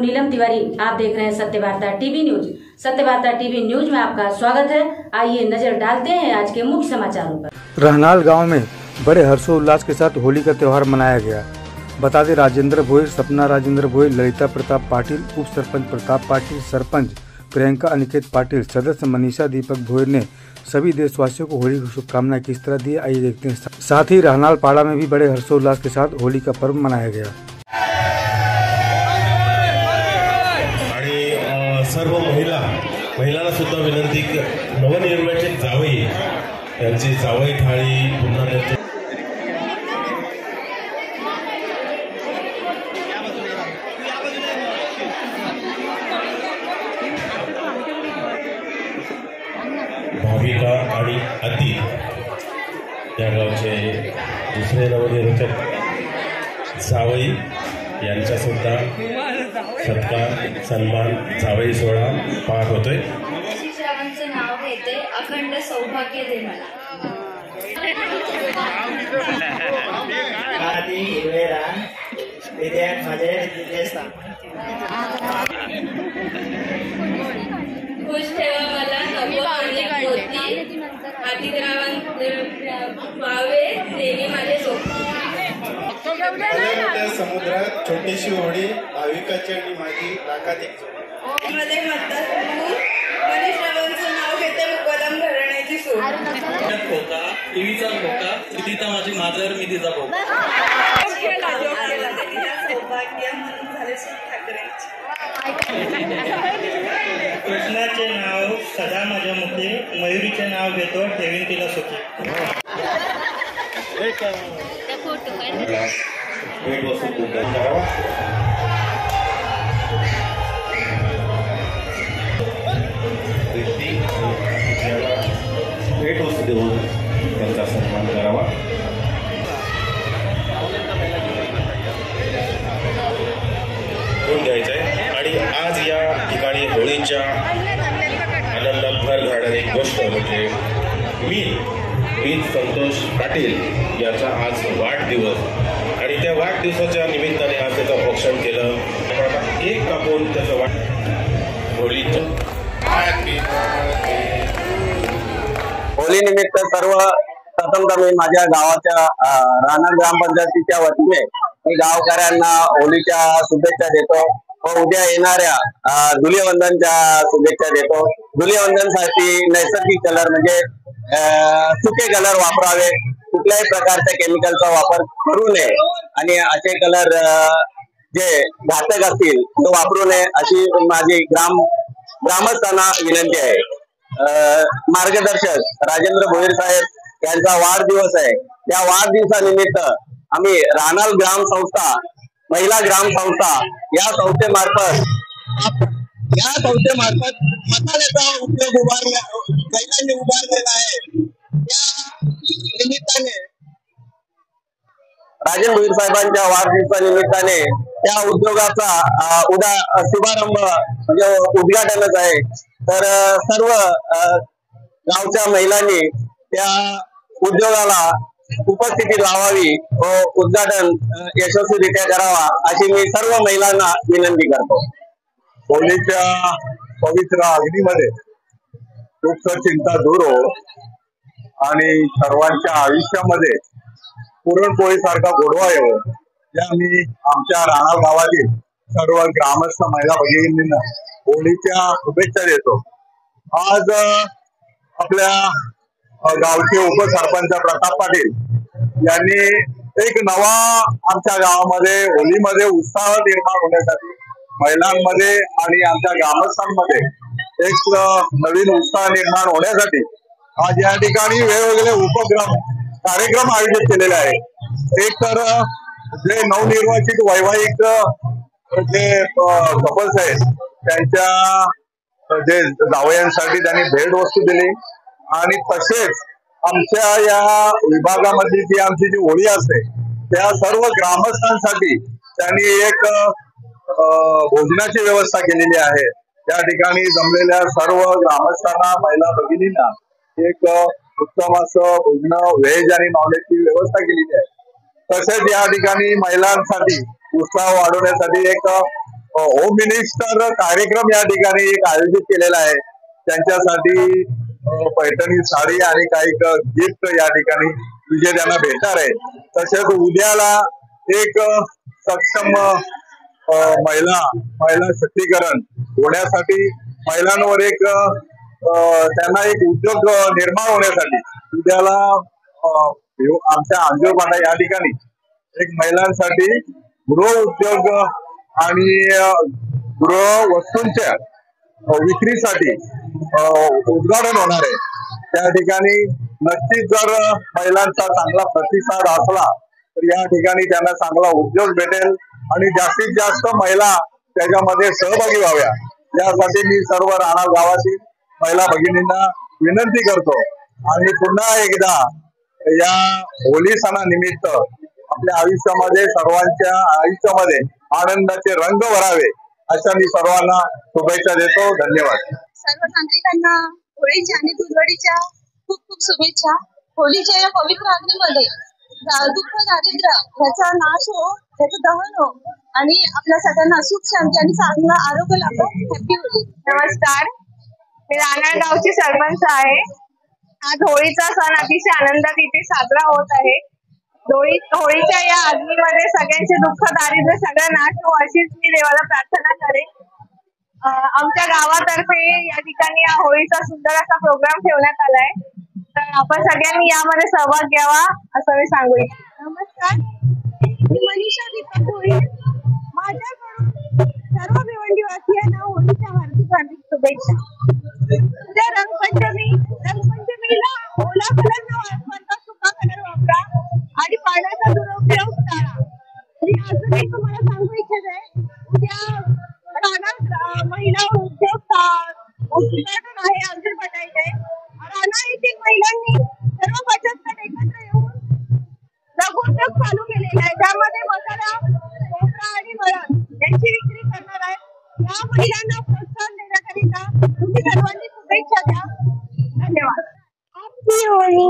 नीलम तिवारी। आप देख रहे हैं सत्य वार्ता टीवी न्यूज। सत्य वार्ता टीवी न्यूज में आपका स्वागत है। आइए नजर डालते हैं आज के मुख्य समाचारों पर। रहनाल गांव में बड़े हर्षोल्लास के साथ होली का त्यौहार मनाया गया। बता दें, राजेंद्र भोईर, सपना राजेंद्र भोईर, ललिता प्रताप पाटिल, उप सरपंच प्रताप पाटिल, सरपंच प्रियंका अनिकेत पाटिल, सदस्य मनीषा दीपक भोईर ने सभी देशवासियों को होली की शुभकामनाएं किस तरह दी, आइए देखते हैं। साथ ही रहनाल पाड़ा में भी बड़े हर्षोल्लास के साथ होली का पर्व मनाया गया। सर्व महिलांना सुद्धा विनंती, नवनिर्वाचित जावई यांची जावई थाळी पुन्हा त्यांचे भाविका आणि अति या गावचे दुसरे नवनिर्वाचित जावई यांचा सुद्धा सत्कार सन्मान जावई सोहळा पार होतोय। श्रावणचं नाव घेते, अखंड सौभाग्य दे मला। खुश ठेवा मला व्हावे नेहमी माझे समुद्रात छोटीशी होडी भाविकाची आणि माझी लाखात मध्ये म्हणतात श्रावणचं नाव घेते, मुकदम घराण्याची खोका टीव्हीचा खोका कितीचा माझी माजर मी तिचा खोका सौभाग्य म्हणून झाले ठाकरेंची। कृष्णाचे नाव सदा माझ्या मुखे, मयुरीचे नाव घेतो ठेवीन तिला सुखी। भेट वस्तू करावा। भेट वस्तू देऊन त्यांचा सन्मान करावा। घेऊन घ्यायचंय। आणि आज या ठिकाणी होळीच्या आनंदात भर घालणारी एक गोष्ट म्हणजे मी संतोष पाटील याचा आज वाढदिवस, आणि त्या वाढदिवसाच्या निमित्ताने आज त्याचं औक्षण केलं। एक कापून त्याचं होली निमित्त प्रथमतः मी माझ्या गावाच्या राहणार ग्रामपंचायतीच्या वतीने मी गावकऱ्यांना होलीच्या शुभेच्छा देतो व उद्या येणाऱ्या धुलीवंदनच्या शुभेच्छा देतो। धुलीवंदनसाठी नैसर्गिक कलर म्हणजे सुके कलर वापरावे, कुठल्याही प्रकारच्या केमिकलचा वापर करू नये आणि असे कलर जे घातक असतील ते वापरू नये अशी माझी ग्रामस्थांना विनंती आहे। मार्गदर्शक राजेंद्र भोईर साहेब यांचा वाढदिवस आहे। या वाढदिवसानिमित्त आम्ही राहनाल ग्राम संस्था, महिला ग्राम संस्था या संस्थेमार्फत मसाल्याचा उद्योग महिलांनी उभारलेला आहे। त्या निमित्ताने राजेंद्र भोईर साहेबांच्या वाढदिवसानिमित्ताने त्या उद्योगाचा शुभारंभ म्हणजे उद्घाटनच आहे। तर सर्व गावच्या महिलांनी त्या उद्योगाला उपस्थिती लावावी व उद्घाटन यशस्वीरित्या करावा अशी मी सर्व महिलांना विनंती करतो। होळीच्या पवित्र अग्नीमध्ये दुःख चिंता दूर हो आणि सर्वांच्या आयुष्यामध्ये पुरणपोळी सारखा गोडवा येऊ या मी आमच्या राहनाल गावातील सर्व ग्रामस्थ महिला भगिनींना होळीच्या शुभेच्छा देतो। आज आपल्या गावचे उपसरपंच प्रताप पाटील यांनी एक नवा आमच्या गावामध्ये होलीमध्ये उत्साह निर्माण होण्यासाठी महिलांमध्ये आणि आमच्या ग्रामस्थांमध्ये एक नवीन उत्साह निर्माण होण्यासाठी आज या ठिकाणी वेगवेगळे उपक्रम कार्यक्रम आयोजित केलेले आहेत। एक तर जे नवनिर्वाचित वैवाहिक जे कपल्स आहेत त्यांच्या जे जावयांसाठी त्यांनी भेट वस्तू दिली आणि तसेच आमच्या या विभागामध्ये जी आमची जी होळी असते त्या सर्व ग्रामस्थांसाठी त्यांनी एक भोजनाची व्यवस्था केलेली आहे। त्या ठिकाणी जमलेल्या सर्व ग्रामस्थांना महिला भगिनींना एक उत्तम असं भोजन व्हेज आणि नॉनव्हेजची व्यवस्था केलेली आहे। तसेच या ठिकाणी महिलांसाठी उत्साह वाढवण्यासाठी एक होम मिनिस्टर कार्यक्रम या ठिकाणी एक आयोजित केलेला आहे. त्यांच्यासाठी पैठणी साडी आणि काही गिफ्ट या ठिकाणी विजेत्यांना भेटणार आहे. तसेच उद्याला एक सक्षम महिला शक्तीकरण होण्यासाठी, महिलांवर एक त्यांना एक उद्योग निर्माण होण्यासाठी उद्याला आमच्या अंजोपाडा या ठिकाणी एक महिलांसाठी गृह उद्योग आणि गृह वस्तूंच्या विक्रीसाठी उद्घाटन होणार आहे. त्या ठिकाणी नक्कीच जर महिलांचा चांगला प्रतिसाद असला तर या ठिकाणी त्यांना चांगला उद्योग भेटेल आणि जास्तीत जास्त महिला त्याच्यामध्ये सहभागी व्हाव्या, यासाठी मी सर्व राहणार गावातील महिला भगिनींना विनंती करतो. आणि पुन्हा एकदा या होली सणानिमित्त आपल्या आयुष्यामध्ये, सर्वांच्या आयुष्यामध्ये आनंदाचे रंग भरावे अशा मी सर्वांना शुभेच्छा देतो. धन्यवाद. सर्व नागरिकांना होळीच्या आणि धुळवडीच्या खूप खूप शुभेच्छा. होळीच्या या पवित्र अग्नीमध्ये दुःख दारिद्र्य याचा नाश हो, त्याचं दहन हो आणि आपल्या सगळ्यांना सुख शांती आणि चांगलं आरोग्य लाभो. हॅपी होळी. नमस्कार, मी राहणार गावची सरपंच आहे. आज होळीचा सण अतिशय आनंदात इथे साजरा होत आहे. होळीच्या या अग्नीमध्ये सगळ्यांचे दुःख दारिद्र्य सगळं नाश हो अशीच मी देवाला प्रार्थना करेन. आमच्या गावातर्फे या ठिकाणी या होळीचा सुंदर असा प्रोग्राम ठेवण्यात आलाय, तर आपण सगळ्यांनी यामध्ये सहभाग घ्यावा असं मी सांगू इच्छिते. नमस्कार, मी मनीषा दीपक भोईर. माझ्याकडून सर्व भिवंडीवासियांना होळीच्या हार्दिक शुभेच्छा. उद्या रंगपंचमीला ओला कलर न वापरता सुका कलर वापरा आणि पाण्याचा दुरुपयोग टाळा. आणि अजून एक तुम्हाला सांगू इच्छिते, उद्या राहणार महिला उद्योग उद्घाटन आहे अंजोपाडा इथे. राहणार येथील महिलांनी सर्व बचत गट एकत्र येऊन लघुउद्योग चालू केलेला आहे, ज्यामध्ये मसाला, खोबरा आणि वरण यांची विक्री करणार आहे. या महिलांना प्रोत्साहन देण्याकरिता तुम्ही सर्वांनी शुभेच्छा द्या. धन्यवाद. हॅपी होळी.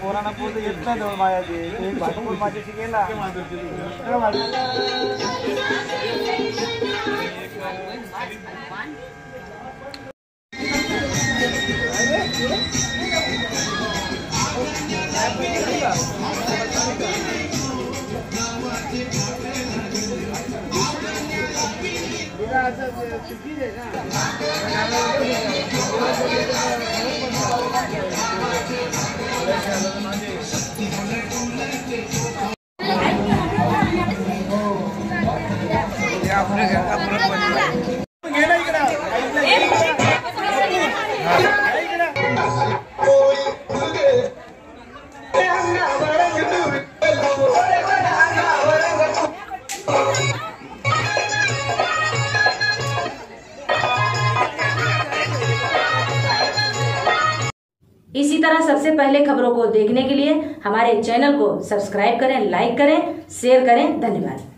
पोरांना पोरं येत नाही माझ्या भाजपूर माझ्याशी गेला. इसी तरह सबसे पहले खबरों को देखने के लिए हमारे चैनल को सब्सक्राइब करें, लाइक करें, शेयर करें। धन्यवाद।